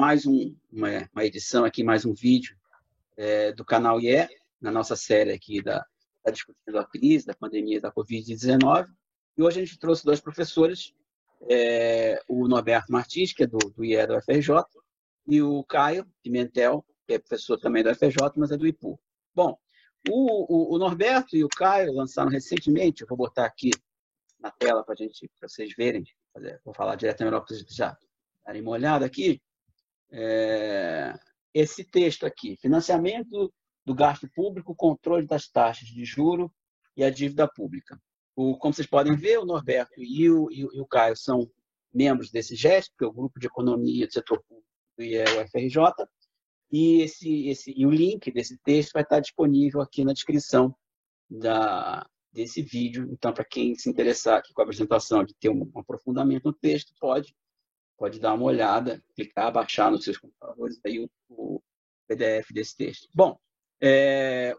mais uma edição aqui, mais um vídeo do canal IE, na nossa série aqui discutindo a crise, da pandemia da Covid-19. E hoje a gente trouxe dois professores, o Norberto Martins, que é do IE do FRJ, e o Caio Pimentel, que é professor também do FRJ, mas é do IPU. Bom, o Norberto e o Caio lançaram recentemente, eu vou botar aqui na tela para vocês verem, vou falar diretamente para vocês já darem uma olhada aqui, esse texto aqui, financiamento do gasto público, controle das taxas de juro e a dívida pública. Como vocês podem ver, o Norberto e o Caio são membros desse GESP, que é o Grupo de Economia do Setor Público e o FRJ, e o link desse texto vai estar disponível aqui na descrição desse vídeo. Então, para quem se interessar aqui com a apresentação, de ter um aprofundamento no texto, pode dar uma olhada, clicar, baixar nos seus computadores aí o PDF desse texto. Bom,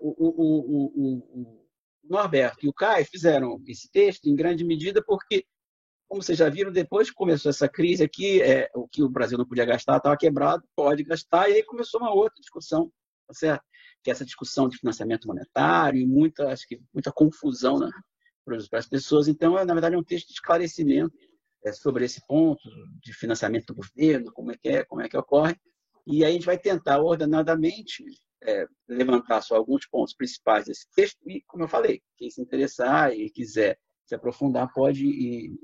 o Norberto e o Caio fizeram esse texto em grande medida porque, como vocês já viram, depois que começou essa crise aqui, o que o Brasil não podia gastar estava quebrado, pode gastar, e aí começou uma outra discussão, tá certo? Que é essa discussão de financiamento monetário e acho que muita confusão, né, para as pessoas. Então, na verdade, é um texto de esclarecimento sobre esse ponto de financiamento do governo, como é que ocorre, e aí a gente vai tentar ordenadamente levantar só alguns pontos principais desse texto e, como eu falei, quem se interessar e quiser se aprofundar pode ir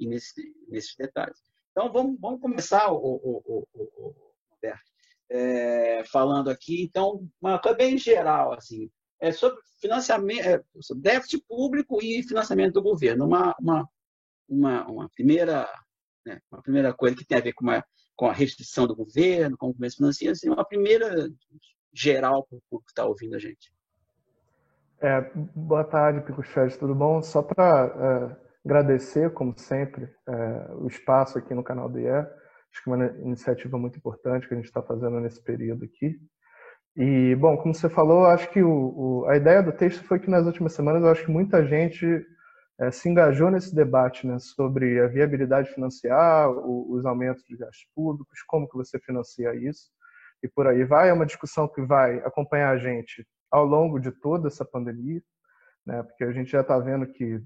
nesses detalhes. Então, vamos começar, Roberto, falando aqui, então, uma coisa bem geral, assim, sobre financiamento, sobre déficit público e financiamento do governo. Uma primeira coisa que tem a ver com a restrição do governo, com o governo financeiro, assim, uma primeira geral para o público que está ouvindo a gente. Boa tarde, Picochete, tudo bom? Só para agradecer, como sempre, o espaço aqui no canal do IE. Acho que é uma iniciativa muito importante que a gente está fazendo nesse período aqui. E, bom, como você falou, acho que a ideia do texto foi que nas últimas semanas eu acho que muita gente se engajou nesse debate, né, sobre a viabilidade financiar, os aumentos de gastos públicos, como que você financia isso, e por aí vai. É uma discussão que vai acompanhar a gente ao longo de toda essa pandemia, né, porque a gente já está vendo que,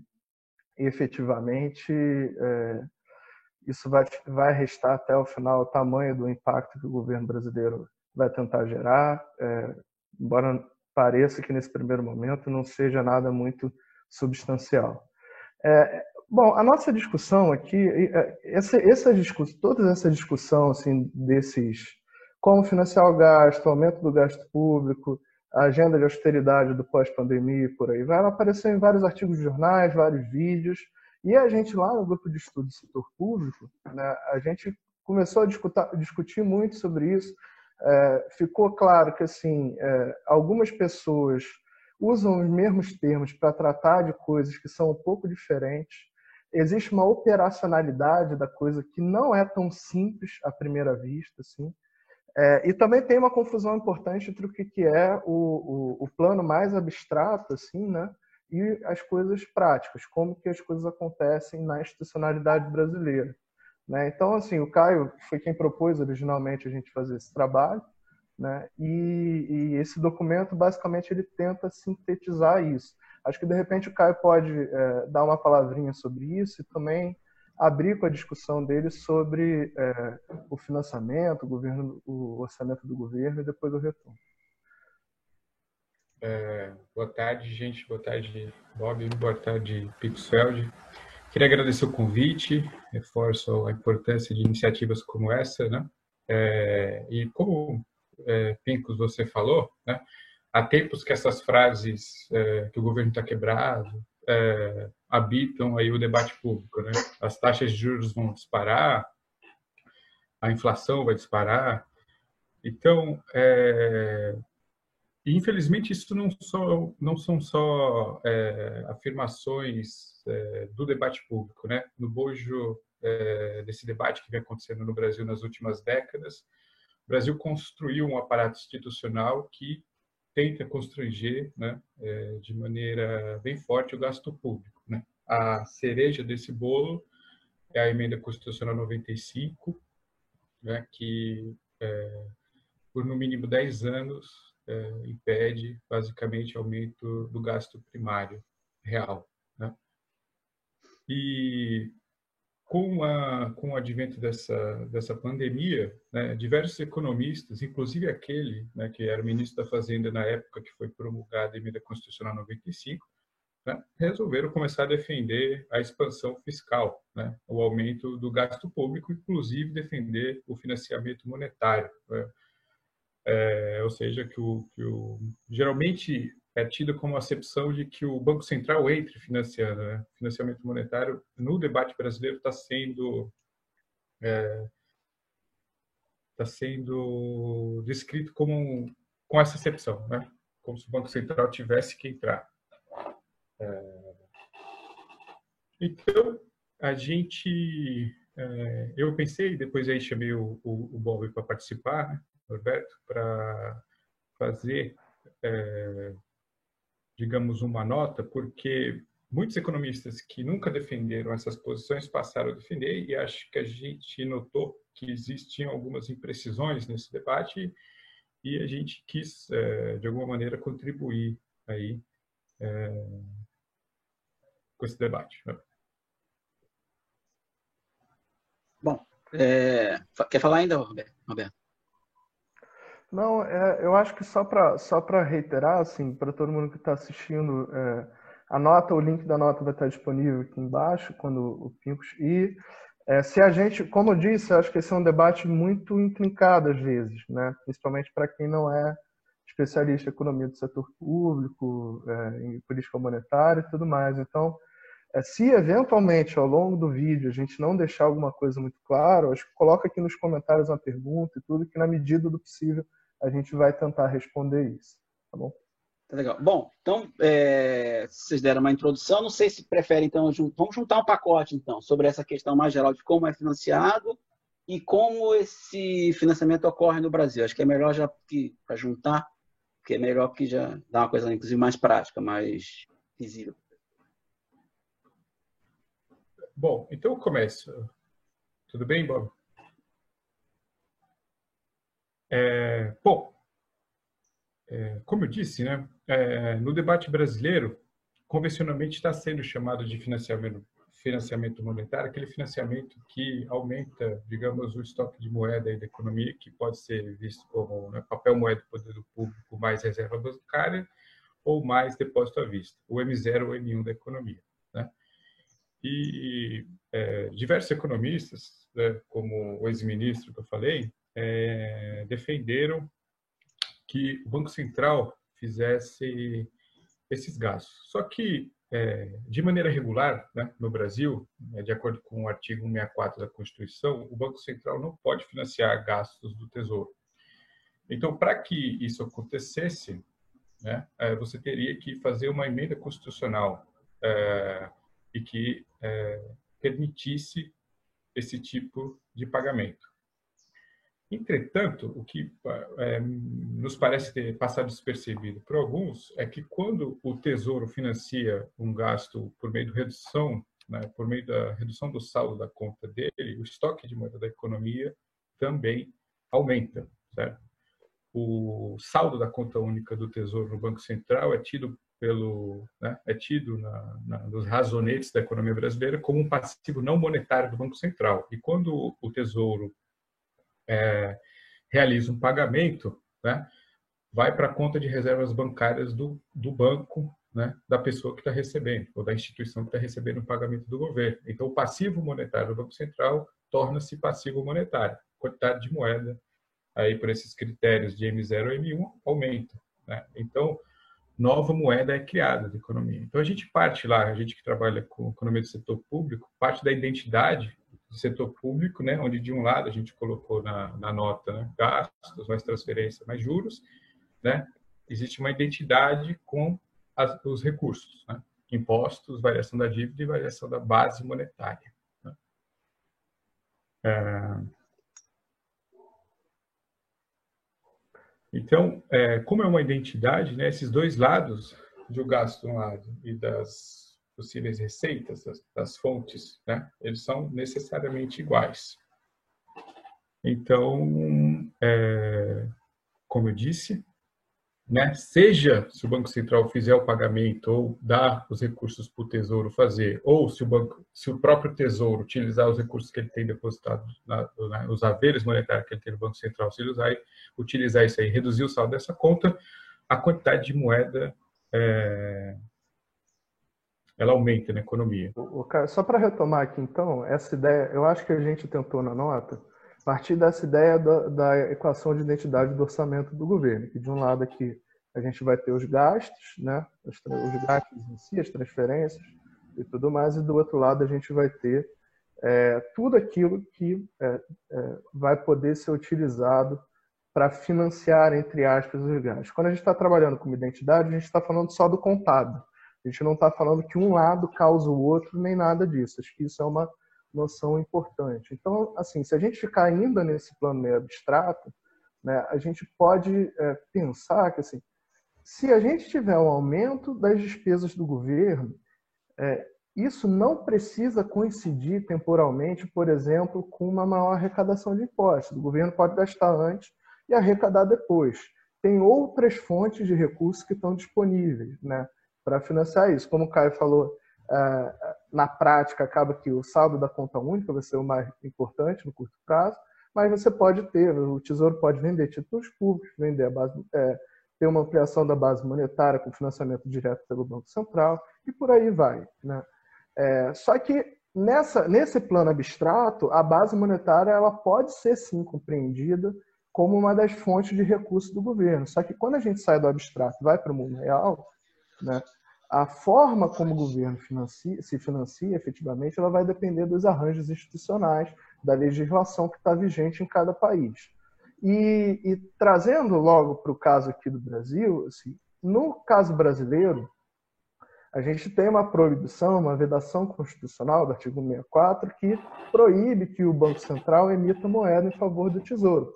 efetivamente, isso vai restar até o final o tamanho do impacto que o governo brasileiro vai tentar gerar, embora pareça que nesse primeiro momento não seja nada muito substancial. Bom, a nossa discussão aqui, toda essa discussão assim, como financiar o gasto, aumento do gasto público, a agenda de austeridade do pós-pandemia e por aí vai, ela apareceu em vários artigos de jornais, vários vídeos, e a gente lá no grupo de estudo do setor público, né, a gente começou a discutir muito sobre isso. Ficou claro que assim, algumas pessoas usam os mesmos termos para tratar de coisas que são um pouco diferentes. Existe uma operacionalidade da coisa que não é tão simples à primeira vista, assim. E também tem uma confusão importante entre o que é o plano mais abstrato, assim, né, e as coisas práticas, como que as coisas acontecem na institucionalidade brasileira, né? Então, assim, o Caio foi quem propôs originalmente a gente fazer esse trabalho, né? E esse documento, basicamente, ele tenta sintetizar isso. Acho que, de repente, o Caio pode dar uma palavrinha sobre isso e também abrir com a discussão dele sobre o financiamento, o orçamento do governo, e depois eu retorno. Boa tarde, gente. Boa tarde, Bob. Boa tarde, Pixfeld. Queria agradecer o convite, reforço a importância de iniciativas como essa, né? E como, Pincos, você falou, né? Há tempos que essas frases que o governo está quebrado habitam aí o debate público, né? As taxas de juros vão disparar, a inflação vai disparar. Então, e, infelizmente, isso não são só afirmações do debate público, né? No bojo desse debate que vem acontecendo no Brasil nas últimas décadas, o Brasil construiu um aparato institucional que tenta constranger, né, de maneira bem forte o gasto público, né? A cereja desse bolo é a Emenda Constitucional 95, né, que por no mínimo 10 anos, impede basicamente aumento do gasto primário real, né? E com o advento dessa pandemia, né, diversos economistas, inclusive aquele, né, que era ministro da Fazenda na época que foi promulgada a Emenda Constitucional 95, né, resolveram começar a defender a expansão fiscal, né, o aumento do gasto público, inclusive defender o financiamento monetário, né? Ou seja, geralmente é tido como acepção de que o Banco Central entre financiando, né? Financiamento monetário no debate brasileiro está sendo descrito com essa acepção, né? Como se o Banco Central tivesse que entrar. Então, eu pensei, depois aí chamei o Bob para participar, né, Norberto, para fazer, digamos, uma nota, porque muitos economistas que nunca defenderam essas posições passaram a defender, e acho que a gente notou que existiam algumas imprecisões nesse debate, e a gente quis, de alguma maneira, contribuir aí com esse debate, né? Bom, quer falar ainda, Roberto? Não, eu acho que só para reiterar, assim, para todo mundo que está assistindo, o link da nota vai estar disponível aqui embaixo, quando o Pincos... E se a gente, como eu disse, eu acho que esse é um debate muito intrincado às vezes, né? Principalmente para quem não é especialista em economia do setor público, em política monetária e tudo mais. Então, se eventualmente ao longo do vídeo a gente não deixar alguma coisa muito clara, acho que coloca aqui nos comentários uma pergunta e tudo, que na medida do possível a gente vai tentar responder isso, tá bom? Tá legal. Bom, então, vocês deram uma introdução, não sei se preferem, então, vamos juntar um pacote, então, sobre essa questão mais geral de como é financiado e como esse financiamento ocorre no Brasil. Acho que é melhor já para juntar, porque é melhor que já dá uma coisa, inclusive, mais prática, mais visível. Bom, então eu começo. Tudo bem, Bob? Bom, como eu disse, né, no debate brasileiro, convencionalmente está sendo chamado de financiamento monetário, aquele financiamento que aumenta, digamos, o estoque de moeda aí da economia, que pode ser visto como, né, papel moeda do poder público mais reserva bancária ou mais depósito à vista, o M0 ou M1 da economia, né? E diversos economistas, né, como o ex-ministro que eu falei, defenderam que o Banco Central fizesse esses gastos. Só que, de maneira regular, né, no Brasil, de acordo com o artigo 164 da Constituição, o Banco Central não pode financiar gastos do Tesouro. Então, para que isso acontecesse, né, você teria que fazer uma emenda constitucional e que permitisse esse tipo de pagamento. Entretanto, o que nos parece ter passado despercebido por alguns é que quando o Tesouro financia um gasto por meio de redução, né, por meio da redução do saldo da conta dele, o estoque de moeda da economia também aumenta, certo? O saldo da conta única do Tesouro no Banco Central é tido nos razonetes da economia brasileira como um passivo não monetário do Banco Central. E quando o Tesouro realiza um pagamento, né, vai para a conta de reservas bancárias do banco, né, da pessoa que está recebendo, ou da instituição que está recebendo o pagamento do governo. Então, o passivo monetário do Banco Central torna-se passivo monetário. A quantidade de moeda, aí por esses critérios de M0 e M1, aumenta, né? Então, nova moeda é criada da economia. Então, a gente que trabalha com economia do setor público, parte da identidade do setor público, né, onde de um lado a gente colocou na nota, né, gastos, mais transferência, mais juros, né, existe uma identidade com os recursos, né, impostos, variação da dívida e variação da base monetária, né. Então, como é uma identidade, né, esses dois lados, do gasto de um lado e das possíveis receitas, das fontes, né, eles são necessariamente iguais. Então, como eu disse, né? Seja se o Banco Central fizer o pagamento ou dar os recursos para o Tesouro fazer, ou se o próprio Tesouro utilizar os recursos que ele tem depositados, os haveres monetários que ele tem no Banco Central, se ele utilizar isso aí, reduzir o saldo dessa conta, a quantidade de moeda ela aumenta na economia. Cara, só para retomar aqui, então, essa ideia, eu acho que a gente tentou na nota partir dessa ideia da equação de identidade do orçamento do governo, que de um lado aqui a gente vai ter os gastos, né, os gastos em si, as transferências e tudo mais, e do outro lado a gente vai ter tudo aquilo que vai poder ser utilizado para financiar, entre aspas, os gastos. Quando a gente está trabalhando com identidade, a gente está falando só do contábil. A gente não está falando que um lado causa o outro, nem nada disso. Acho que isso é uma noção importante. Então, assim, se a gente ficar ainda nesse plano meio abstrato, né, a gente pode pensar que, assim, se a gente tiver um aumento das despesas do governo, isso não precisa coincidir temporalmente, por exemplo, com uma maior arrecadação de impostos. O governo pode gastar antes e arrecadar depois. Tem outras fontes de recursos que estão disponíveis, né, para financiar isso. Como o Caio falou, na prática acaba que o saldo da conta única vai ser o mais importante no curto prazo, mas você pode ter, o Tesouro pode vender títulos públicos, vender a base, ter uma ampliação da base monetária com financiamento direto pelo Banco Central e por aí vai, né? Só que nesse plano abstrato, a base monetária ela pode ser sim compreendida como uma das fontes de recursos do governo. Só que quando a gente sai do abstrato e vai para o mundo real, né, a forma como o governo se financia efetivamente, ela vai depender dos arranjos institucionais, da legislação que está vigente em cada país. E trazendo logo para o caso aqui do Brasil, assim, no caso brasileiro, a gente tem uma proibição, uma vedação constitucional do artigo 64 que proíbe que o Banco Central emita moeda em favor do Tesouro,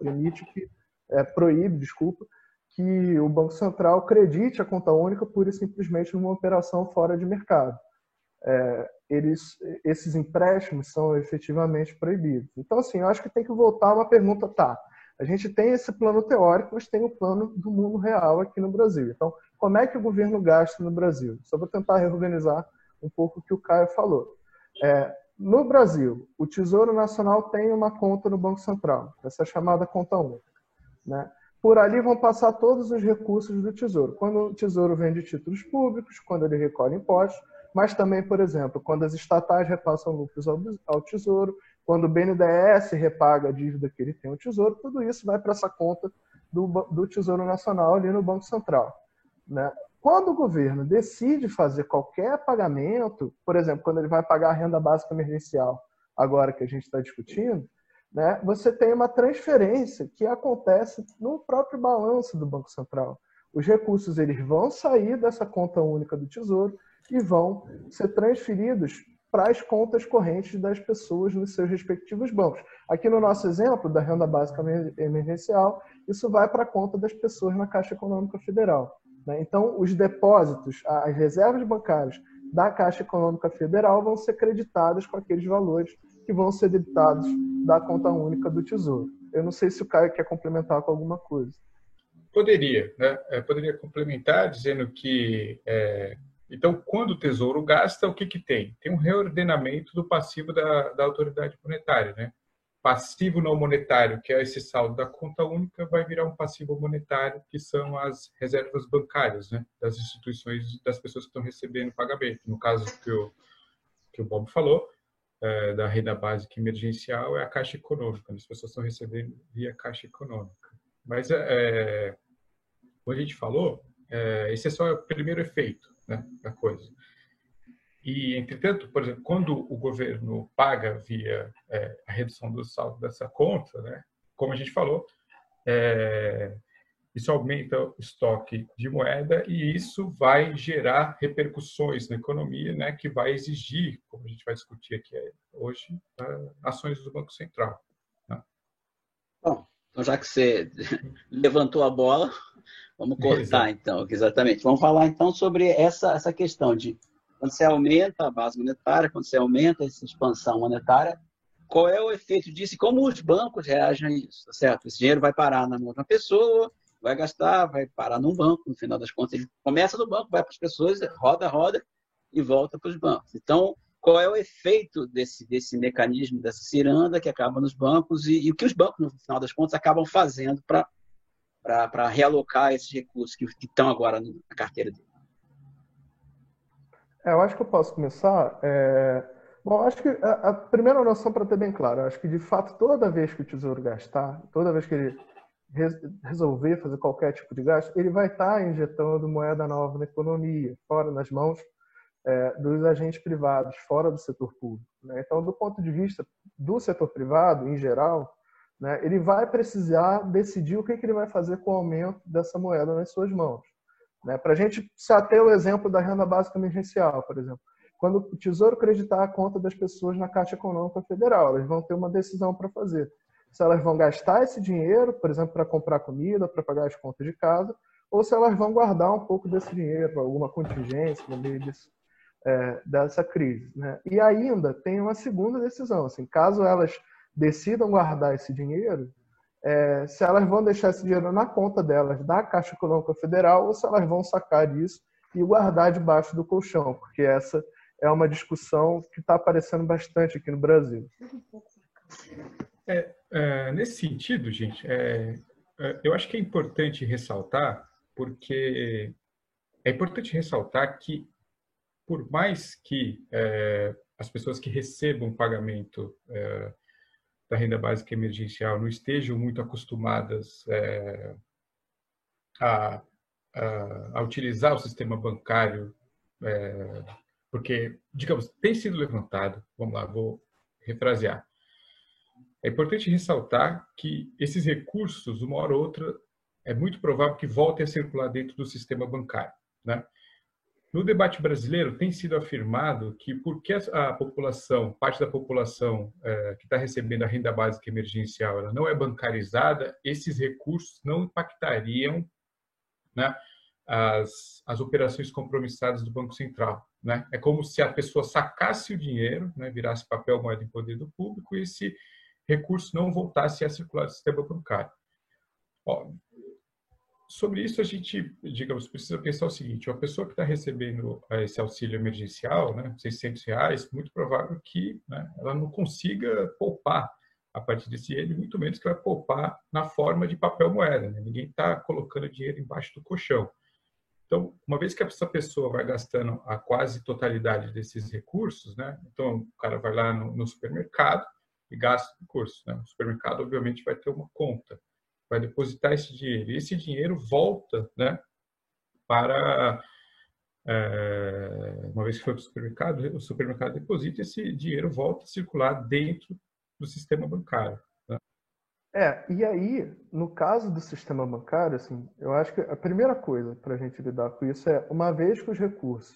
proíbe que o Banco Central credite a conta única pura e simplesmente numa operação fora de mercado. Esses empréstimos são efetivamente proibidos. Então, assim, eu acho que tem que voltar a uma pergunta, a gente tem esse plano teórico, mas tem o plano do mundo real aqui no Brasil. Então, como é que o governo gasta no Brasil? Só vou tentar reorganizar um pouco o que o Caio falou. No Brasil, o Tesouro Nacional tem uma conta no Banco Central, essa chamada conta única, né? Por ali vão passar todos os recursos do Tesouro. Quando o Tesouro vende títulos públicos, quando ele recolhe impostos, mas também, por exemplo, quando as estatais repassam lucros ao Tesouro, quando o BNDES repaga a dívida que ele tem ao Tesouro, tudo isso vai para essa conta do Tesouro Nacional ali no Banco Central, né? Quando o governo decide fazer qualquer pagamento, por exemplo, quando ele vai pagar a renda básica emergencial, agora que a gente está discutindo, né, você tem uma transferência que acontece no próprio balanço do Banco Central. Os recursos eles vão sair dessa conta única do Tesouro e vão ser transferidos para as contas correntes das pessoas nos seus respectivos bancos. Aqui no nosso exemplo da renda básica emergencial, isso vai para a conta das pessoas na Caixa Econômica Federal, né? Então, os depósitos, as reservas bancárias da Caixa Econômica Federal vão ser creditadas com aqueles valores que vão ser debitados da conta única do Tesouro. Eu não sei se o Caio quer complementar com alguma coisa. Poderia, né? Poderia complementar dizendo que, então, quando o Tesouro gasta, o que tem? Tem um reordenamento do passivo da autoridade monetária, né? Passivo não monetário, que é esse saldo da conta única, vai virar um passivo monetário, que são as reservas bancárias, né? Das instituições, das pessoas que estão recebendo pagamento. No caso que o Bob falou, da renda básica emergencial, é a Caixa Econômica. As pessoas estão recebendo via Caixa Econômica. Mas, como a gente falou, esse é só o primeiro efeito, né, da coisa. E, entretanto, por exemplo, quando o governo paga via a redução do saldo dessa conta, né, como a gente falou, isso aumenta o estoque de moeda e isso vai gerar repercussões na economia, né, que vai exigir, como a gente vai discutir aqui hoje, ações do Banco Central, né? Bom, então já que você levantou a bola, vamos cortar então, exatamente. Vamos falar então sobre essa questão de quando você aumenta a base monetária, quando você aumenta essa expansão monetária, qual é o efeito disso e como os bancos reagem a isso, tá certo? Esse dinheiro vai parar na mão de uma pessoa, vai gastar, vai parar num banco, no final das contas ele começa no banco, vai para as pessoas, roda, roda e volta para os bancos. Então, qual é o efeito desse mecanismo, dessa ciranda que acaba nos bancos e o que os bancos, no final das contas, acabam fazendo para realocar esses recursos que estão agora na carteira dele? Eu acho que eu posso começar. Bom, acho que a primeira noção, para ter bem claro, acho que de fato toda vez que o Tesouro gastar, toda vez que ele resolver fazer qualquer tipo de gasto, ele vai estar injetando moeda nova na economia, fora nas mãos dos agentes privados, fora do setor público, né? Então, do ponto de vista do setor privado, em geral, né, ele vai precisar decidir o que ele vai fazer com o aumento dessa moeda nas suas mãos, né? Para a gente se ater ao exemplo da renda básica emergencial, por exemplo. Quando o Tesouro creditar a conta das pessoas na Caixa Econômica Federal, elas vão ter uma decisão para fazer. Se elas vão gastar esse dinheiro, por exemplo, para comprar comida, para pagar as contas de casa, ou se elas vão guardar um pouco desse dinheiro, alguma contingência no meio dessa crise, né? E ainda tem uma segunda decisão, assim, caso elas decidam guardar esse dinheiro, se elas vão deixar esse dinheiro na conta delas da Caixa Econômica Federal ou se elas vão sacar isso e guardar debaixo do colchão, porque essa é uma discussão que está aparecendo bastante aqui no Brasil. Nesse sentido, gente, eu acho que é importante ressaltar, porque é importante ressaltar que, por mais que as pessoas que recebam pagamento da renda básica emergencial não estejam muito acostumadas a utilizar o sistema bancário, porque, digamos, tem sido levantado, vamos lá, vou refrasear. É importante ressaltar que esses recursos, uma hora ou outra, é muito provável que voltem a circular dentro do sistema bancário, né? No debate brasileiro, tem sido afirmado que porque a população, parte da população que está recebendo a renda básica emergencial, ela não é bancarizada, esses recursos não impactariam, né, as operações compromissadas do Banco Central, né? É como se a pessoa sacasse o dinheiro, né, virasse papel moeda em poder do público e esse recurso não voltasse a circular no sistema bancário. Ó, sobre isso, a gente, digamos, precisa pensar o seguinte: uma pessoa que está recebendo esse auxílio emergencial, né, R$ 600, muito provável que, né, ela não consiga poupar a partir desse dinheiro, muito menos que vai poupar na forma de papel moeda, né? Ninguém está colocando dinheiro embaixo do colchão. Então, uma vez que essa pessoa vai gastando a quase totalidade desses recursos, né, então o cara vai lá no supermercado e gasta o recurso, né? O supermercado, obviamente, vai ter uma conta, vai depositar esse dinheiro. E esse dinheiro volta, né, para... uma vez que foi para o supermercado deposita, esse dinheiro volta a circular dentro do sistema bancário, né? E aí, no caso do sistema bancário, assim, eu acho que a primeira coisa para a gente lidar com isso é, uma vez que os recursos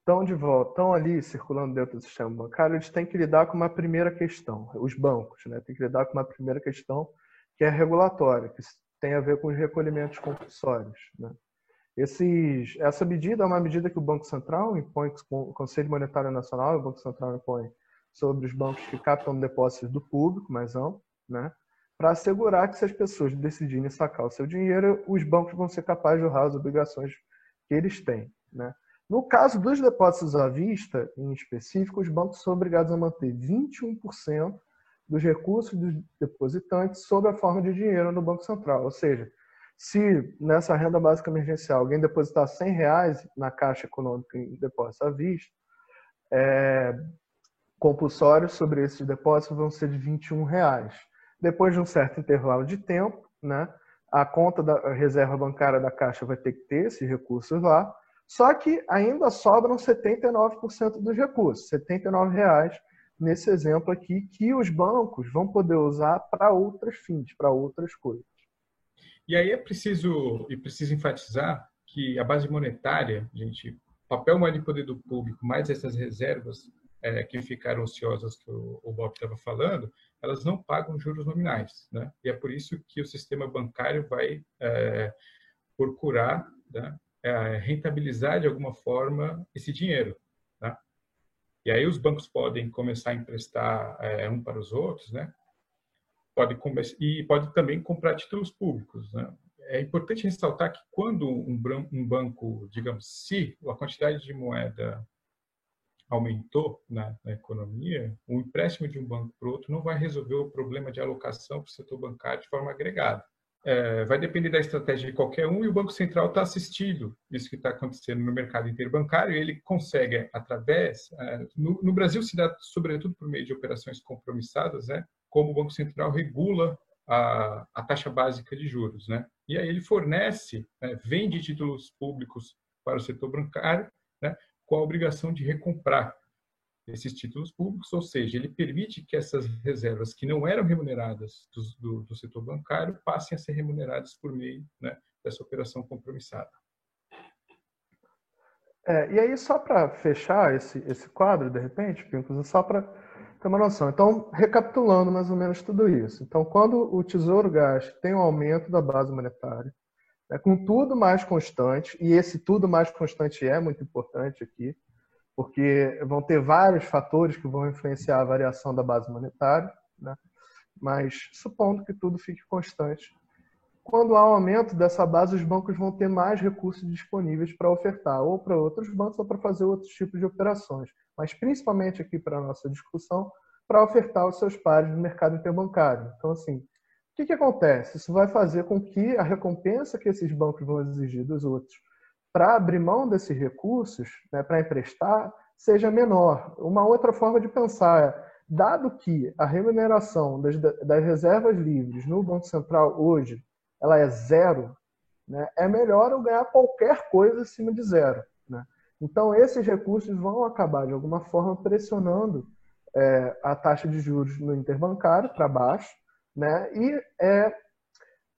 estão de volta, estão ali circulando dentro do sistema bancário, eles têm que lidar com uma primeira questão, os bancos, né, têm que lidar com uma primeira questão que é regulatória, que tem a ver com os recolhimentos compulsórios, né? Essa medida é uma medida que o Banco Central impõe, o Conselho Monetário Nacional e o Banco Central impõe sobre os bancos que captam depósitos do público, mais amplo, né, para assegurar que, se as pessoas decidirem sacar o seu dinheiro, os bancos vão ser capazes de honrar as obrigações que eles têm, né? No caso dos depósitos à vista, em específico, os bancos são obrigados a manter 21% dos recursos dos depositantes sob a forma de dinheiro no Banco Central. Ou seja, se nessa renda básica emergencial alguém depositar R$ 100 na Caixa Econômica em depósito à vista, compulsórios sobre esses depósitos vão ser de R$ 21. Depois de um certo intervalo de tempo, né, a conta da reserva bancária da Caixa vai ter que ter esses recursos lá, só que ainda sobram 79% dos recursos, R$ 79 nesse exemplo aqui, que os bancos vão poder usar para outros fins, para outras coisas. E aí é preciso enfatizar que a base monetária, gente, papel moeda em poder do público, mais essas reservas que ficaram ociosas que o Bob estava falando, elas não pagam juros nominais, né? E é por isso que o sistema bancário vai procurar, né, rentabilizar de alguma forma esse dinheiro, tá? E aí os bancos podem começar a emprestar um para os outros, né? Pode também comprar títulos públicos, né? É importante ressaltar que quando um banco, digamos, se a quantidade de moeda aumentou na economia, o empréstimo de um banco para o outro não vai resolver o problema de alocação para o setor bancário de forma agregada. Vai depender da estratégia de qualquer um, e o Banco Central está assistindo isso que está acontecendo no mercado interbancário, e ele consegue, através... No Brasil se dá, sobretudo, por meio de operações compromissadas, né, como o Banco Central regula a taxa básica de juros, né? E aí ele fornece, vende títulos públicos para o setor bancário, né, com a obrigação de recomprar esses títulos públicos, ou seja, ele permite que essas reservas que não eram remuneradas do setor bancário passem a ser remuneradas por meio, né, dessa operação compromissada. E aí, só para fechar esse quadro, de repente, Pincus, só para ter uma noção. Então, recapitulando mais ou menos tudo isso. Então, quando o Tesouro gasta, tem um aumento da base monetária, né, com tudo mais constante, e esse tudo mais constante é muito importante aqui, porque vão ter vários fatores que vão influenciar a variação da base monetária, né? Mas supondo que tudo fique constante, quando há um aumento dessa base, os bancos vão ter mais recursos disponíveis para ofertar, ou para outros bancos, ou para fazer outros tipos de operações, mas principalmente aqui para a nossa discussão, para ofertar aos seus pares no mercado interbancário. Então, assim, o que acontece? Isso vai fazer com que a recompensa que esses bancos vão exigir dos outros para abrir mão desses recursos, né, para emprestar, seja menor. Uma outra forma de pensar é, dado que a remuneração das reservas livres no Banco Central hoje ela é zero, né, é melhor eu ganhar qualquer coisa acima de zero, né? Então, esses recursos vão acabar, de alguma forma, pressionando a taxa de juros no interbancário para baixo, né? E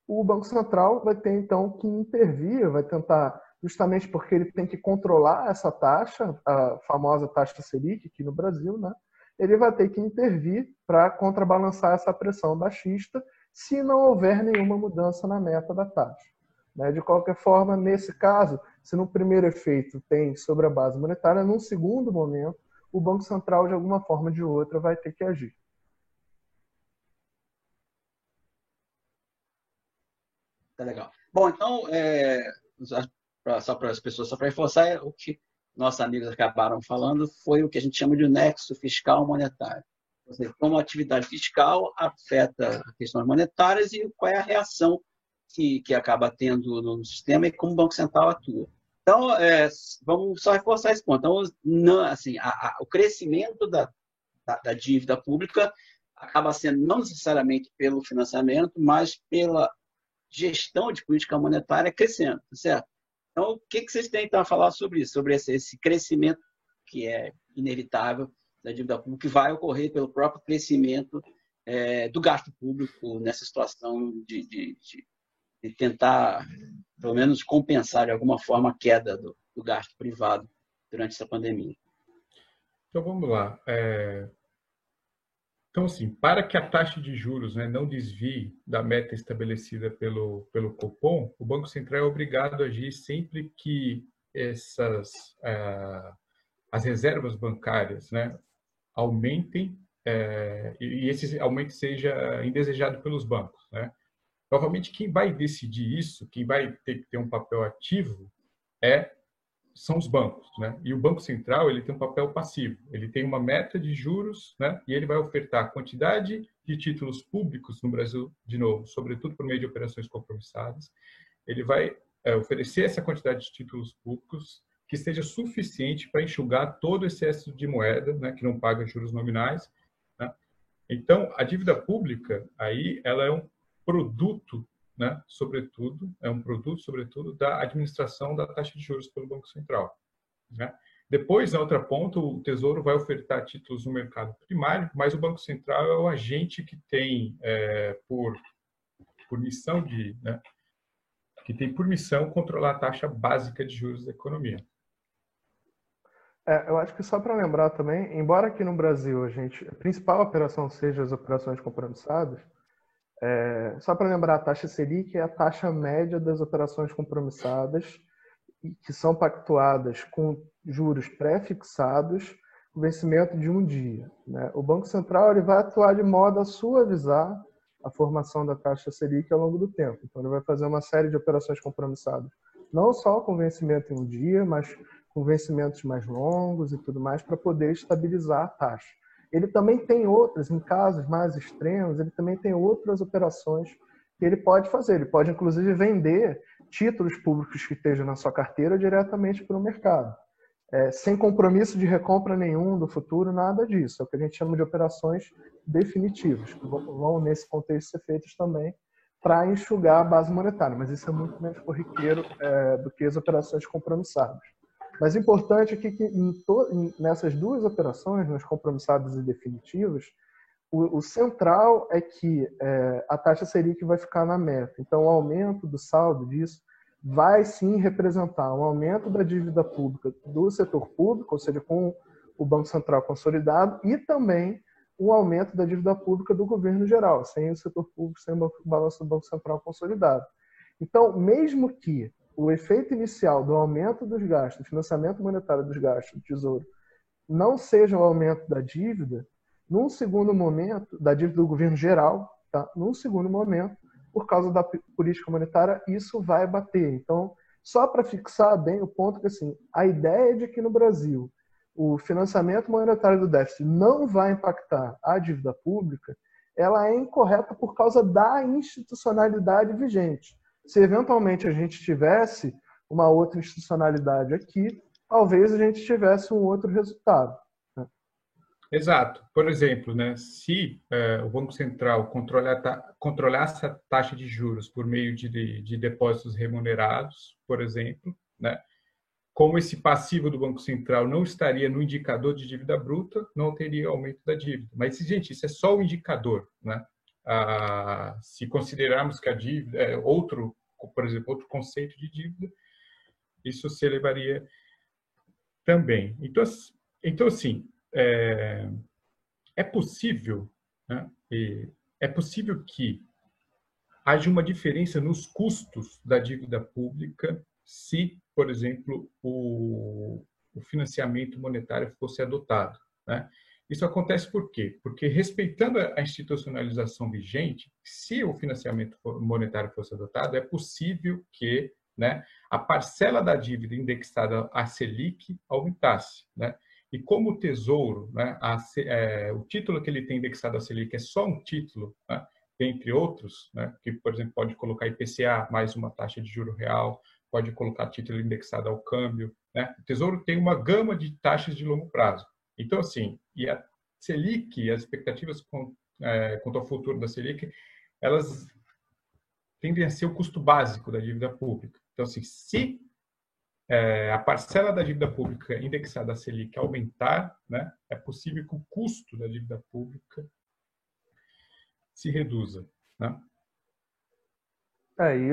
o Banco Central vai ter, então, que intervir, vai tentar, justamente porque ele tem que controlar essa taxa, a famosa taxa Selic aqui no Brasil, né? Ele vai ter que intervir para contrabalançar essa pressão baixista se não houver nenhuma mudança na meta da taxa, né? De qualquer forma, nesse caso, se no primeiro efeito tem sobre a base monetária, num segundo momento, o Banco Central, de alguma forma ou de outra, vai ter que agir. Tá legal. Bom, então, só para as pessoas, só para reforçar, o que nossos amigos acabaram falando foi o que a gente chama de nexo fiscal monetário. Ou seja, como a atividade fiscal afeta as questões monetárias e qual é a reação que acaba tendo no sistema e como o Banco Central atua. Então, vamos só reforçar esse ponto. Então, não, assim, o crescimento da dívida pública acaba sendo não necessariamente pelo financiamento, mas pela gestão de política monetária crescendo, certo? Então, o que vocês têm então, a falar sobre isso, sobre esse crescimento que é inevitável da dívida pública, que vai ocorrer pelo próprio crescimento do gasto público nessa situação de tentar, pelo menos, compensar de alguma forma a queda do gasto privado durante essa pandemia? Então, vamos lá. Então, assim, para que a taxa de juros, né, não desvie da meta estabelecida pelo Copom, o Banco Central é obrigado a agir sempre que as reservas bancárias, né, aumentem e esse aumento seja indesejado pelos bancos, né? Novamente, quem vai decidir isso, quem vai ter que ter um papel ativo são os bancos, né? E o Banco Central ele tem um papel passivo. Ele tem uma meta de juros, né? E ele vai ofertar a quantidade de títulos públicos no Brasil, de novo, sobretudo por meio de operações compromissadas. Ele vai oferecer essa quantidade de títulos públicos que seja suficiente para enxugar todo o excesso de moeda, né? Que não paga juros nominais, né? Então, a dívida pública aí ela é um produto, né, sobretudo da administração da taxa de juros pelo Banco Central, né? Depois, na outra ponta, o Tesouro vai ofertar títulos no mercado primário, mas o Banco Central é o agente que tem por missão controlar a taxa básica de juros da economia. Eu acho que só para lembrar também, embora aqui no Brasil a principal operação seja as operações compromissadas, só para lembrar, a taxa Selic é a taxa média das operações compromissadas que são pactuadas com juros pré-fixados, o vencimento de um dia, né? O Banco Central ele vai atuar de modo a suavizar a formação da taxa Selic ao longo do tempo. Então, ele vai fazer uma série de operações compromissadas, não só com vencimento em um dia, mas com vencimentos mais longos e tudo mais, para poder estabilizar a taxa. Ele também tem outras, em casos mais extremos, ele também tem outras operações que ele pode fazer. Ele pode, inclusive, vender títulos públicos que estejam na sua carteira diretamente para o mercado. Sem compromisso de recompra nenhum do futuro, nada disso. É o que a gente chama de operações definitivas, que vão, nesse contexto, ser feitas também para enxugar a base monetária. Mas isso é muito menos corriqueiro do que as operações compromissadas. Mas o importante é que nessas duas operações, nas compromissadas e definitivas, o central é que a taxa Selic vai ficar na meta. Então, o aumento do saldo disso vai sim representar um aumento da dívida pública do setor público, ou seja, com o Banco Central consolidado, e também um aumento da dívida pública do governo geral, sem o setor público, sem o balanço do Banco Central consolidado. Então, mesmo que o efeito inicial do aumento dos gastos, do financiamento monetário dos gastos do Tesouro, não seja o aumento da dívida, num segundo momento, da dívida do governo geral, tá? Num segundo momento, por causa da política monetária, isso vai bater. Então, só para fixar bem o ponto que assim, a ideia de que no Brasil o financiamento monetário do déficit não vai impactar a dívida pública, ela é incorreta por causa da institucionalidade vigente. Se eventualmente a gente tivesse uma outra institucionalidade aqui, talvez a gente tivesse um outro resultado. Exato. Por exemplo, né, se o Banco Central controlasse a taxa de juros por meio de depósitos remunerados, por exemplo, né, como esse passivo do Banco Central não estaria no indicador de dívida bruta, não teria aumento da dívida. Mas, gente, isso é só o indicador, né? Se considerarmos que a dívida é por exemplo, outro conceito de dívida, isso se elevaria também. Então assim, é possível, né? É possível que haja uma diferença nos custos da dívida pública se, por exemplo, o financiamento monetário fosse adotado, né? Isso acontece por quê? Porque, respeitando a institucionalização vigente, se o financiamento monetário fosse adotado, é possível que, né, a parcela da dívida indexada à Selic aumentasse, né? E como o Tesouro, né, o título que ele tem indexado à Selic é só um título, né, entre outros, né, que, por exemplo, pode colocar IPCA mais uma taxa de juro real, pode colocar título indexado ao câmbio, né? O Tesouro tem uma gama de taxas de longo prazo. Então, assim, e a Selic, as expectativas quanto ao futuro da Selic, elas tendem a ser o custo básico da dívida pública. Então, assim, se a parcela da dívida pública indexada à Selic aumentar, né, é possível que o custo da dívida pública se reduza, né?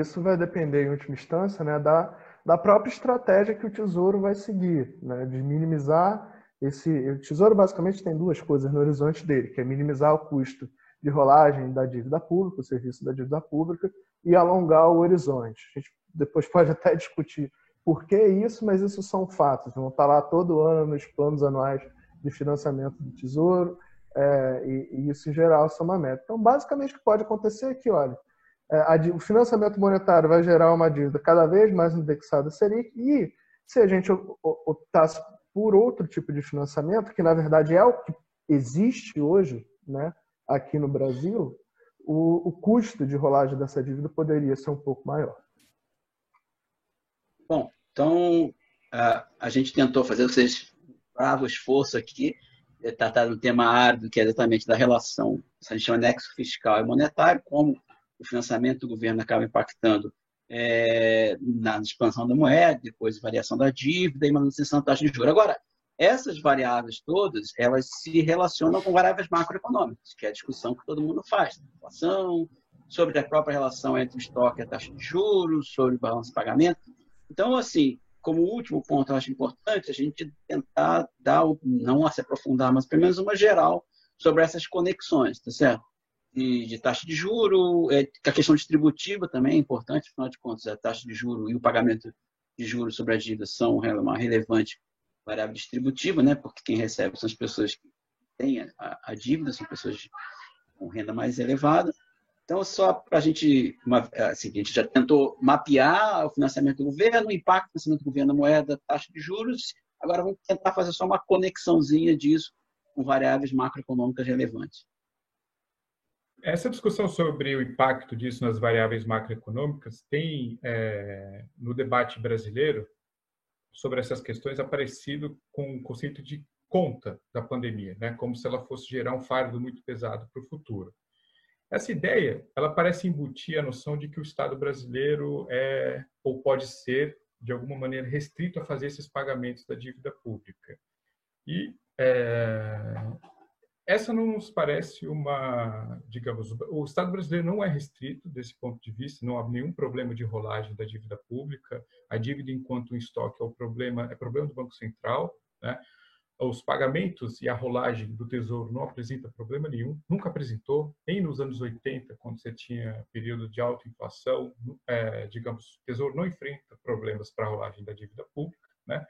Isso vai depender, em última instância, né, da própria estratégia que o Tesouro vai seguir, né, de minimizar o Tesouro basicamente tem duas coisas no horizonte dele, que é minimizar o custo de rolagem da dívida pública, o serviço da dívida pública, e alongar o horizonte. A gente depois pode até discutir por que isso, mas isso são fatos. Vão estar lá todo ano nos planos anuais de financiamento do Tesouro, e isso, em geral, é uma meta. Então, basicamente, o que pode acontecer é que, olha, o financiamento monetário vai gerar uma dívida cada vez mais indexada à Selic, e se a gente optasse por outro tipo de financiamento, que na verdade é o que existe hoje, né, aqui no Brasil, o custo de rolagem dessa dívida poderia ser um pouco maior. Bom, então a gente tentou fazer vocês bravo esforço aqui, tratar de um tema árduo, que é exatamente da relação, a gente chama nexo fiscal e monetário, como o financiamento do governo acaba impactando na expansão da moeda, depois variação da dívida e manutenção da taxa de juros. Agora, essas variáveis todas, elas se relacionam com variáveis macroeconômicas, que é a discussão que todo mundo faz, da inflação, sobre a própria relação entre o estoque e a taxa de juros, sobre o balanço de pagamento. Então, assim, como último ponto, eu acho importante a gente tentar não se aprofundar, mas pelo menos uma geral sobre essas conexões, tá certo? De taxa de juro, a questão distributiva também é importante, afinal de contas, a taxa de juro e o pagamento de juros sobre a dívida são uma relevante variável distributiva, né? Porque quem recebe são as pessoas que têm a dívida, são pessoas com renda mais elevada. Então, só para a gente, assim, a gente já tentou mapear o financiamento do governo, o impacto do financiamento do governo na moeda, taxa de juros. Agora vamos tentar fazer só uma conexãozinha disso com variáveis macroeconômicas relevantes. Essa discussão sobre o impacto disso nas variáveis macroeconômicas tem, no debate brasileiro, sobre essas questões, aparecido com o conceito de conta da pandemia, né? Como se ela fosse gerar um fardo muito pesado para o futuro. Essa ideia, ela parece embutir a noção de que o Estado brasileiro é, ou pode ser, de alguma maneira, restrito a fazer esses pagamentos da dívida pública. E essa não nos parece uma, digamos, o Estado brasileiro não é restrito desse ponto de vista, não há nenhum problema de rolagem da dívida pública, a dívida enquanto em estoque é problema do Banco Central, né? Os pagamentos e a rolagem do Tesouro não apresenta problema nenhum, nunca apresentou, nem nos anos 80, quando você tinha período de alta inflação, digamos, o Tesouro não enfrenta problemas para a rolagem da dívida pública, né?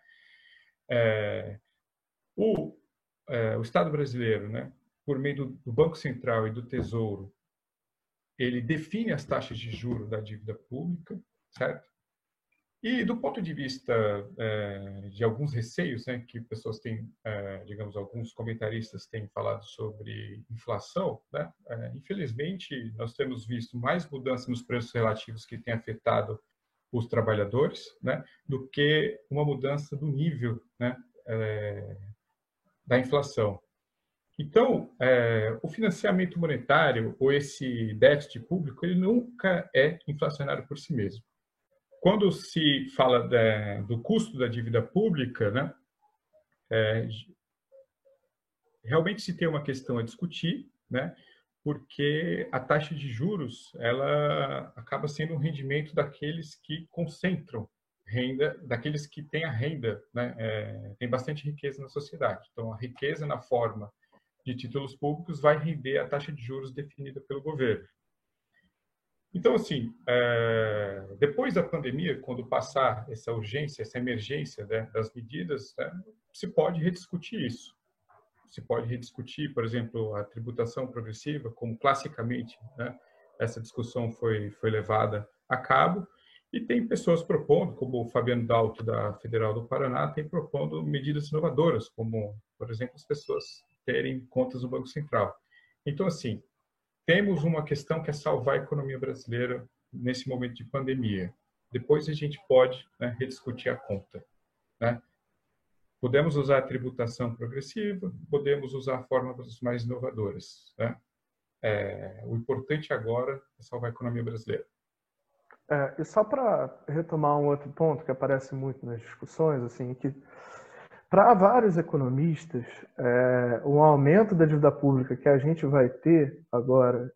O Estado brasileiro, né, por meio do Banco Central e do Tesouro, ele define as taxas de juros da dívida pública, certo? E do ponto de vista de alguns receios, né, que pessoas têm, digamos, alguns comentaristas têm falado sobre inflação, né, infelizmente nós temos visto mais mudança nos preços relativos que tem afetado os trabalhadores, né, do que uma mudança do nível, né, da inflação. Então, o financiamento monetário ou esse déficit público, ele nunca é inflacionário por si mesmo. Quando se fala do custo da dívida pública, né, realmente se tem uma questão a discutir, né, porque a taxa de juros ela acaba sendo um rendimento daqueles que concentram renda, daqueles que têm a renda, né, tem bastante riqueza na sociedade. Então, a riqueza na forma de títulos públicos vai render a taxa de juros definida pelo governo. Então, assim, depois da pandemia, quando passar essa urgência, essa emergência, né, das medidas, né, se pode rediscutir isso. Se pode rediscutir, por exemplo, a tributação progressiva, como classicamente, né, essa discussão foi levada a cabo, e tem pessoas propondo, como o Fabiano Dalto, da Federal do Paraná, tem propondo medidas inovadoras, como, por exemplo, as pessoas terem contas no Banco Central. Então, assim, temos uma questão que é salvar a economia brasileira nesse momento de pandemia. Depois a gente pode, né, rediscutir a conta, né? Podemos usar a tributação progressiva, podemos usar formas mais inovadoras, né? O importante agora é salvar a economia brasileira. E só para retomar um outro ponto que aparece muito nas discussões, assim, que para vários economistas, o aumento da dívida pública que a gente vai ter agora,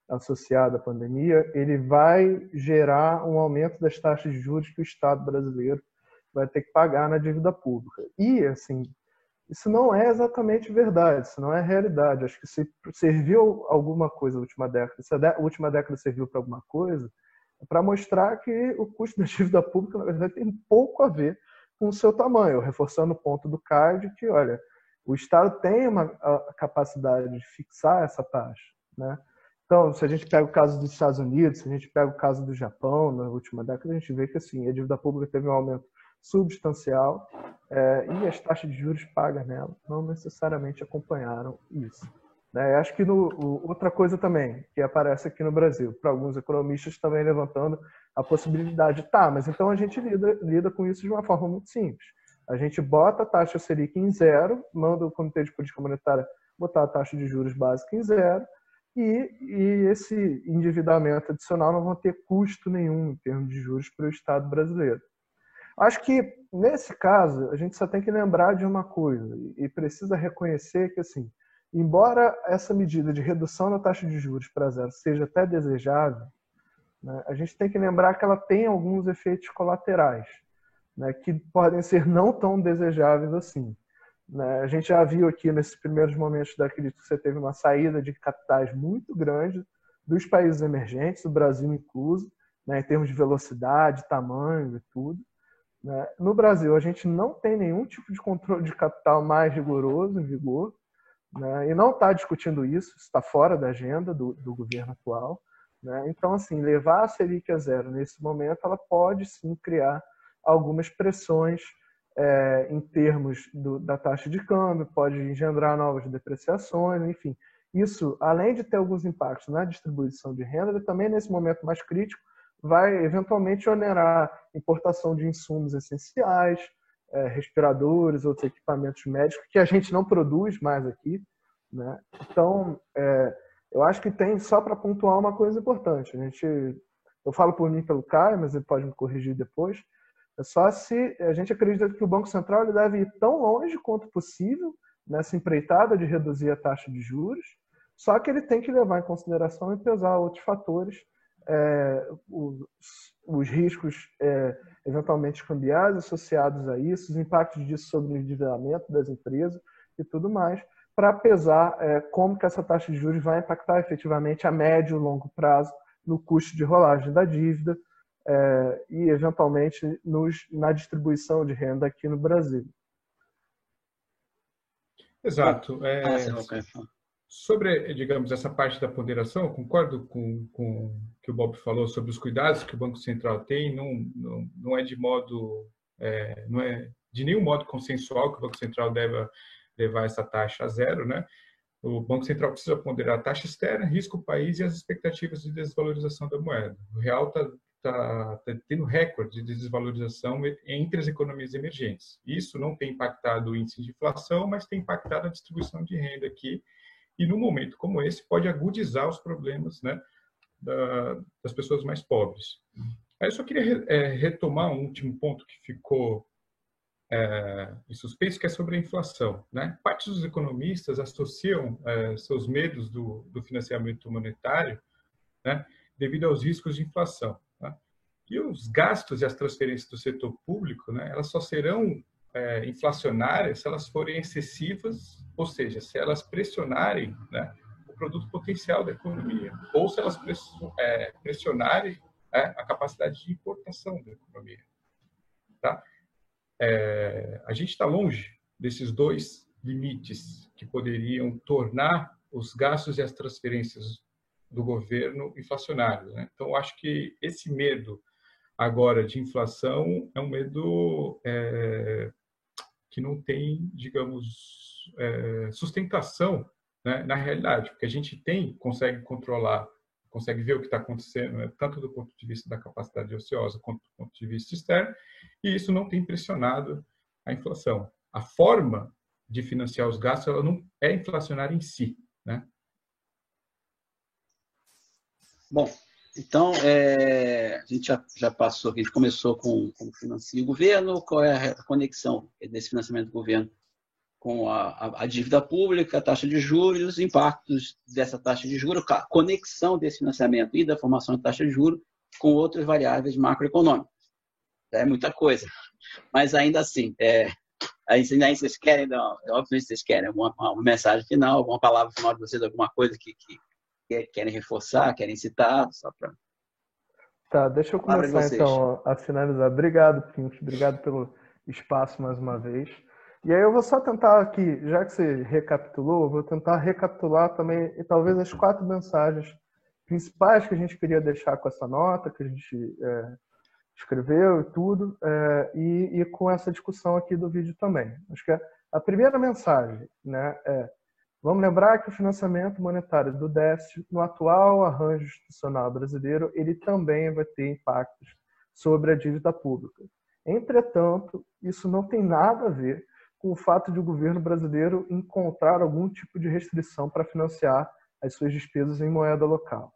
associado à pandemia, ele vai gerar um aumento das taxas de juros que o Estado brasileiro vai ter que pagar na dívida pública. E, assim, isso não é exatamente verdade, isso não é realidade. Acho que se serviu alguma coisa na última década, se a última década serviu para alguma coisa, é para mostrar que o custo da dívida pública, na verdade, tem pouco a ver com o seu tamanho, reforçando o ponto do Caio de que, olha, o Estado tem a capacidade de fixar essa taxa, né? Então, se a gente pega o caso dos Estados Unidos, se a gente pega o caso do Japão, na última década, a gente vê que assim, a dívida pública teve um aumento substancial e as taxas de juros pagas nela não necessariamente acompanharam isso. Acho que outra coisa também que aparece aqui no Brasil, para alguns economistas também levantando a possibilidade, mas então a gente lida com isso de uma forma muito simples. A gente bota a taxa Selic em zero, manda o Comitê de Política Monetária botar a taxa de juros básica em zero, e esse endividamento adicional não vai ter custo nenhum em termos de juros para o Estado brasileiro. Acho que, nesse caso, a gente só tem que lembrar de uma coisa, e precisa reconhecer que, assim, embora essa medida de redução da taxa de juros para zero seja até desejável, né, a gente tem que lembrar que ela tem alguns efeitos colaterais, né, que podem ser não tão desejáveis assim. Né? A gente já viu aqui, nesses primeiros momentos da crise, que você teve uma saída de capitais muito grande dos países emergentes, do Brasil incluso, né, em termos de velocidade, tamanho e tudo. né? No Brasil, a gente não tem nenhum tipo de controle de capital mais rigoroso em vigor, né? E não está discutindo isso está fora da agenda do governo atual, né? Então, assim, levar a Selic a zero nesse momento, ela pode sim criar algumas pressões em termos da taxa de câmbio, pode engendrar novas depreciações, enfim. Isso, além de ter alguns impactos na distribuição de renda, ele também, nesse momento mais crítico, vai eventualmente onerar importação de insumos essenciais, respiradores, outros equipamentos médicos, que a gente não produz mais aqui, né? Então, eu acho que tem, só para pontuar uma coisa importante, eu falo por mim e pelo Caio, mas ele pode me corrigir depois, é só se a gente acredita que o Banco Central ele deve ir tão longe quanto possível nessa empreitada de reduzir a taxa de juros, só que ele tem que levar em consideração e pesar outros fatores, os riscos eventualmente cambiais associados a isso, os impactos disso sobre o endividamento das empresas e tudo mais, para pesar como que essa taxa de juros vai impactar efetivamente a médio e longo prazo no custo de rolagem da dívida e, eventualmente, na distribuição de renda aqui no Brasil. Exato. Sobre, digamos, essa parte da ponderação, eu concordo com o que o Bob falou sobre os cuidados que o Banco Central tem. Não é de modo, não é de nenhum modo consensual que o Banco Central deva levar essa taxa a zero, né? O Banco Central precisa ponderar a taxa externa, risco do país e as expectativas de desvalorização da moeda. O real está tendo recorde de desvalorização entre as economias emergentes. Isso não tem impactado o índice de inflação, mas tem impactado a distribuição de renda aqui. E num momento como esse, pode agudizar os problemas, né, das pessoas mais pobres. Aí eu só queria retomar um último ponto que ficou em suspenso, que é sobre a inflação, né? Parte dos economistas associam seus medos do financiamento monetário, né, devido aos riscos de inflação, né? E os gastos e as transferências do setor público, né, elas só serão inflacionárias se elas forem excessivas, ou seja, se elas pressionarem, né, o produto potencial da economia, ou se elas pressionarem a capacidade de importação da economia. Tá? A gente está longe desses dois limites que poderiam tornar os gastos e as transferências do governo inflacionários, né? Então, acho que esse medo agora de inflação é um medo que não tem, digamos, sustentação, né, na realidade, porque a gente consegue controlar, consegue ver o que está acontecendo, né, tanto do ponto de vista da capacidade ociosa quanto do ponto de vista externo, e isso não tem pressionado a inflação. A forma de financiar os gastos, ela não é inflacionária em si, né? Bom, então, a gente já passou, a gente começou com como financia o governo, qual é a conexão desse financiamento do governo com a dívida pública, a taxa de juros, os impactos dessa taxa de juros, a conexão desse financiamento e da formação da taxa de juros com outras variáveis macroeconômicas. É muita coisa, mas ainda assim, aí vocês querem, obviamente vocês querem uma mensagem final, alguma palavra final de vocês, alguma coisa que querem reforçar, querem citar, só para... Tá, deixa eu começar então a finalizar. Obrigado, Pinto, obrigado pelo espaço mais uma vez. E aí eu vou só tentar aqui, já que você recapitulou, eu vou tentar recapitular também, e talvez as 4 mensagens principais que a gente queria deixar com essa nota, que a gente escreveu e tudo, e com essa discussão aqui do vídeo também. Acho que a primeira mensagem, né, vamos lembrar que o financiamento monetário do déficit, no atual arranjo institucional brasileiro, ele também vai ter impactos sobre a dívida pública. Entretanto, isso não tem nada a ver com o fato de o governo brasileiro encontrar algum tipo de restrição para financiar as suas despesas em moeda local.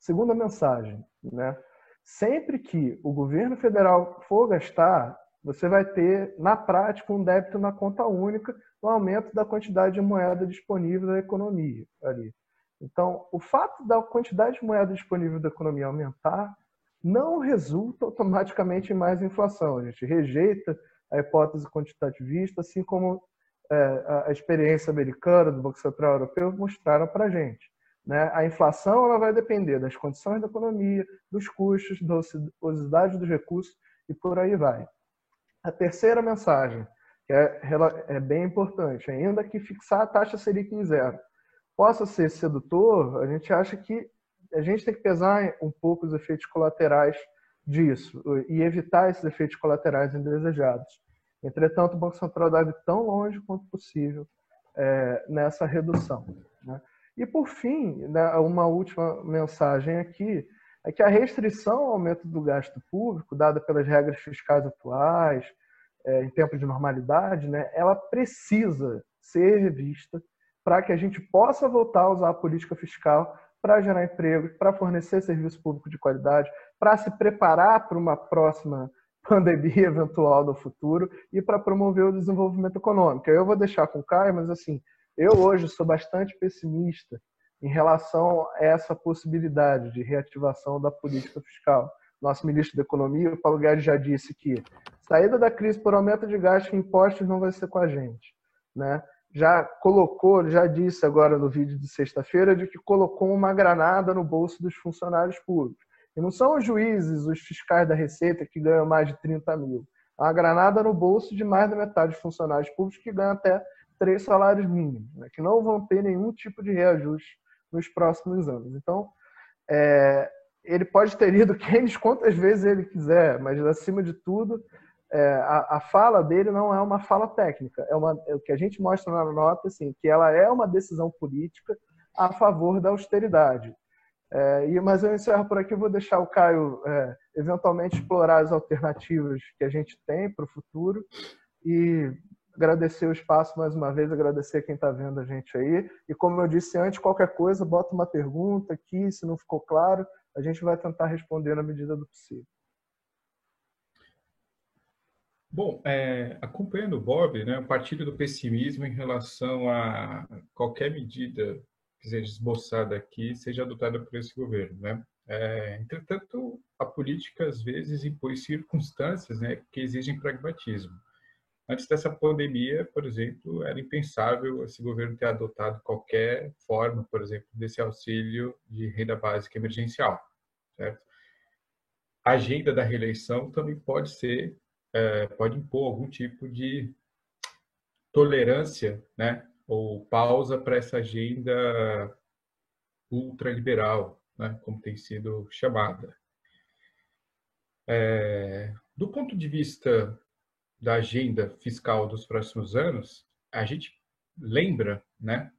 Segunda mensagem, né? Sempre que o governo federal for gastar, você vai ter, na prática, um débito na conta única, um aumento da quantidade de moeda disponível da economia ali. Então, o fato da quantidade de moeda disponível da economia aumentar não resulta automaticamente em mais inflação. A gente rejeita a hipótese quantitativista, assim como a experiência americana do Banco Central Europeu mostraram para a gente. Né? A inflação ela vai depender das condições da economia, dos custos, da ociosidade dos recursos e por aí vai. A terceira mensagem, que é bem importante, ainda que fixar a taxa Selic em zero possa ser sedutor, a gente acha que a gente tem que pesar um pouco os efeitos colaterais disso e evitar esses efeitos colaterais indesejados. Entretanto, o Banco Central deve ir tão longe quanto possível nessa redução, né? E, por fim, né, uma última mensagem aqui é que a restrição ao aumento do gasto público, dada pelas regras fiscais atuais, em tempo de normalidade, né, ela precisa ser revista para que a gente possa voltar a usar a política fiscal para gerar emprego, para fornecer serviço público de qualidade, para se preparar para uma próxima pandemia eventual no futuro e para promover o desenvolvimento econômico. Eu vou deixar com o Caio, mas assim, eu hoje sou bastante pessimista em relação a essa possibilidade de reativação da política fiscal. Nosso ministro da Economia, o Paulo Guedes, já disse que saída da crise por aumento de gastos e impostos não vai ser com a gente, né? Já disse agora no vídeo de sexta-feira de que colocou uma granada no bolso dos funcionários públicos. E não são os juízes, os fiscais da Receita que ganham mais de 30 mil. É uma granada no bolso de mais da metade dos funcionários públicos que ganham até 3 salários mínimos, né, que não vão ter nenhum tipo de reajuste nos próximos anos. Então, ele pode ter ido quantas vezes ele quiser, mas, acima de tudo, a fala dele não é uma fala técnica. É o que a gente mostra na nota, assim, que ela é uma decisão política a favor da austeridade. Mas eu encerro por aqui, vou deixar o Caio eventualmente explorar as alternativas que a gente tem para o futuro e agradecer o espaço mais uma vez, agradecer quem está vendo a gente aí. E como eu disse antes, qualquer coisa, bota uma pergunta aqui, se não ficou claro, a gente vai tentar responder na medida do possível. Bom, acompanhando o Bob, né, eu partilho do pessimismo em relação a qualquer medida que seja esboçada aqui seja adotada por esse governo, né? Entretanto, a política às vezes impõe circunstâncias, né, que exigem pragmatismo. Antes dessa pandemia, por exemplo, era impensável esse governo ter adotado qualquer forma, por exemplo, desse auxílio de renda básica emergencial, certo? A agenda da reeleição também pode impor algum tipo de tolerância, né, ou pausa para essa agenda ultraliberal, né, como tem sido chamada. Do ponto de vista da agenda fiscal dos próximos anos, a gente lembra, né,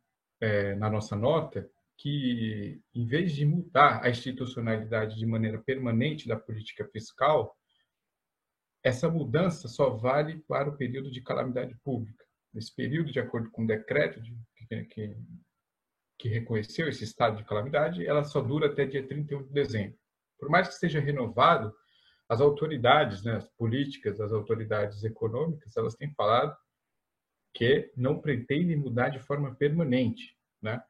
na nossa nota, que em vez de mudar a institucionalidade de maneira permanente da política fiscal, essa mudança só vale para o período de calamidade pública. Nesse período, de acordo com o decreto que reconheceu esse estado de calamidade, ela só dura até dia 31 de dezembro. Por mais que seja renovado, as autoridades, né, as políticas, as autoridades econômicas, elas têm falado que não pretendem mudar de forma permanente, né?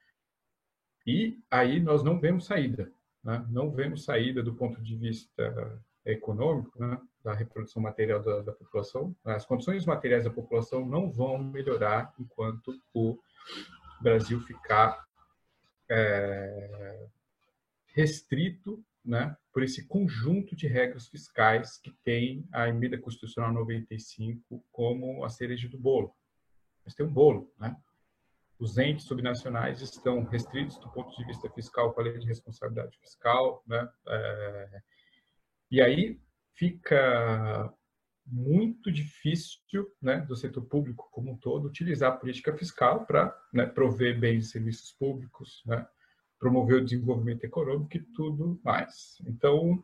E aí nós não vemos saída, né? Não vemos saída do ponto de vista econômico, né, da reprodução material da população. As condições materiais da população não vão melhorar enquanto o Brasil ficar restrito, né, por esse conjunto de regras fiscais que tem a Emenda Constitucional 95 como a cereja do bolo. Mas tem um bolo, né? Os entes subnacionais estão restritos do ponto de vista fiscal com a lei de responsabilidade fiscal, né? E aí fica muito difícil, né, do setor público como um todo utilizar a política fiscal para, né, prover bens e serviços públicos, né, promover o desenvolvimento econômico e tudo mais. Então,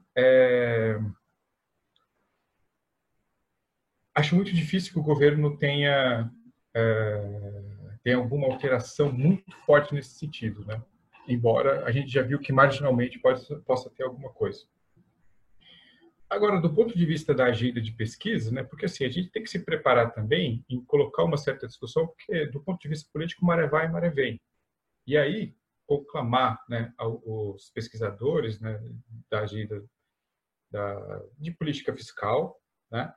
acho muito difícil que o governo tenha alguma alteração muito forte nesse sentido, né? Embora a gente já viu que marginalmente possa ter alguma coisa. Agora, do ponto de vista da agenda de pesquisa, né, porque assim, a gente tem que se preparar também em colocar uma certa discussão, porque do ponto de vista político, maré vai e maré vem. E aí, proclamar, né, os pesquisadores, né, da agenda de política fiscal, né,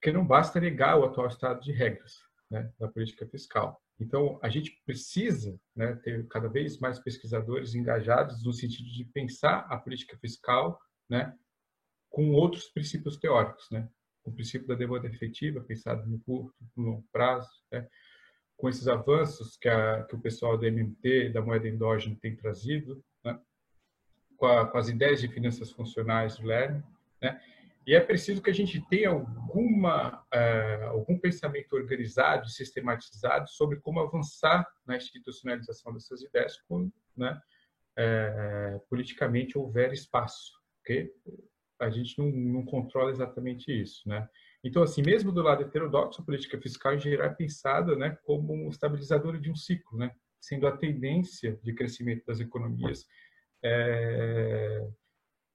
que não basta negar o atual estado de regras, né, da política fiscal. Então, a gente precisa, né, ter cada vez mais pesquisadores engajados no sentido de pensar a política fiscal, né, com outros princípios teóricos, né? O princípio da demanda efetiva, pensado no curto, no longo prazo, né? Com esses avanços que o pessoal da MMT, da moeda endógena, tem trazido, né? Com as ideias de finanças funcionais do Lerner, né? E é preciso que a gente tenha algum pensamento organizado e sistematizado sobre como avançar na institucionalização dessas ideias quando, né, politicamente houver espaço, porque a gente não controla exatamente isso, né? Então, assim, mesmo do lado heterodoxo, a política fiscal em geral é pensada, né, como um estabilizador de um ciclo, né, sendo a tendência de crescimento das economias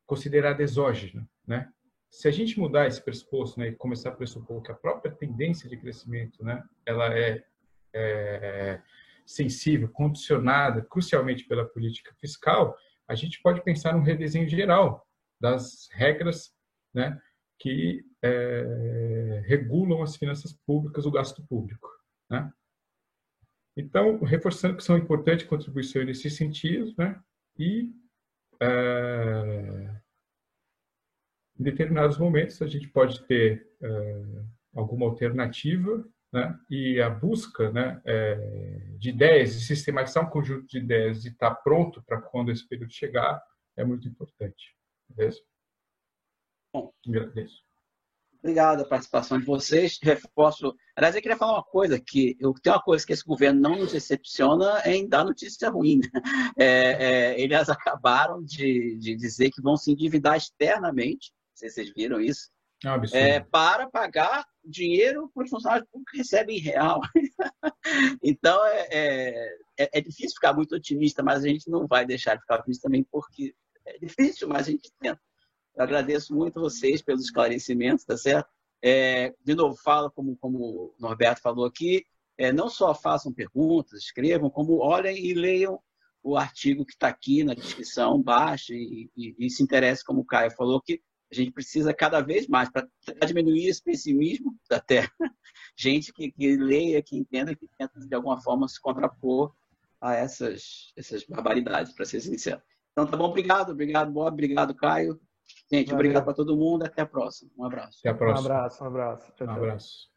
considerada exógena, né? Se a gente mudar esse pressuposto, né, e começar a pressupor que a própria tendência de crescimento, né, ela é sensível, condicionada crucialmente pela política fiscal, a gente pode pensar num redesenho geral das regras, né, que regulam as finanças públicas, o gasto público, né? Então, reforçando que são importantes contribuições nesse sentido, né, e em determinados momentos a gente pode ter alguma alternativa, né? E a busca, né, de ideias, de sistematizar um conjunto de ideias e estar pronto para quando esse período chegar é muito importante. Beleza? Bom, agradeço. Obrigado a participação de vocês. Reforço. Aliás, eu queria falar uma coisa, que tem uma coisa que esse governo não nos decepciona é em dar notícia ruim. Eles acabaram de dizer que vão se endividar externamente, não sei se vocês viram isso, para pagar dinheiro para os funcionários públicos que recebem em real. Então, é difícil ficar muito otimista, mas a gente não vai deixar de ficar otimista também, porque é difícil, mas a gente tenta. Eu agradeço muito a vocês pelos esclarecimentos, tá certo? De novo, falo como o Norberto falou aqui, não só façam perguntas, escrevam, como olhem e leiam o artigo que está aqui na descrição, baixem e se interessem, como o Caio falou, que a gente precisa cada vez mais, para diminuir esse pessimismo da Terra, gente que leia, que entenda, que tenta de alguma forma se contrapor a essas barbaridades, para ser sincero. Então, tá bom, obrigado, Bob, obrigado, Caio. Gente, Valeu. Obrigado para todo mundo. Até a próxima. Um abraço. Até a próxima. Um abraço. Tchau, tchau. Um abraço.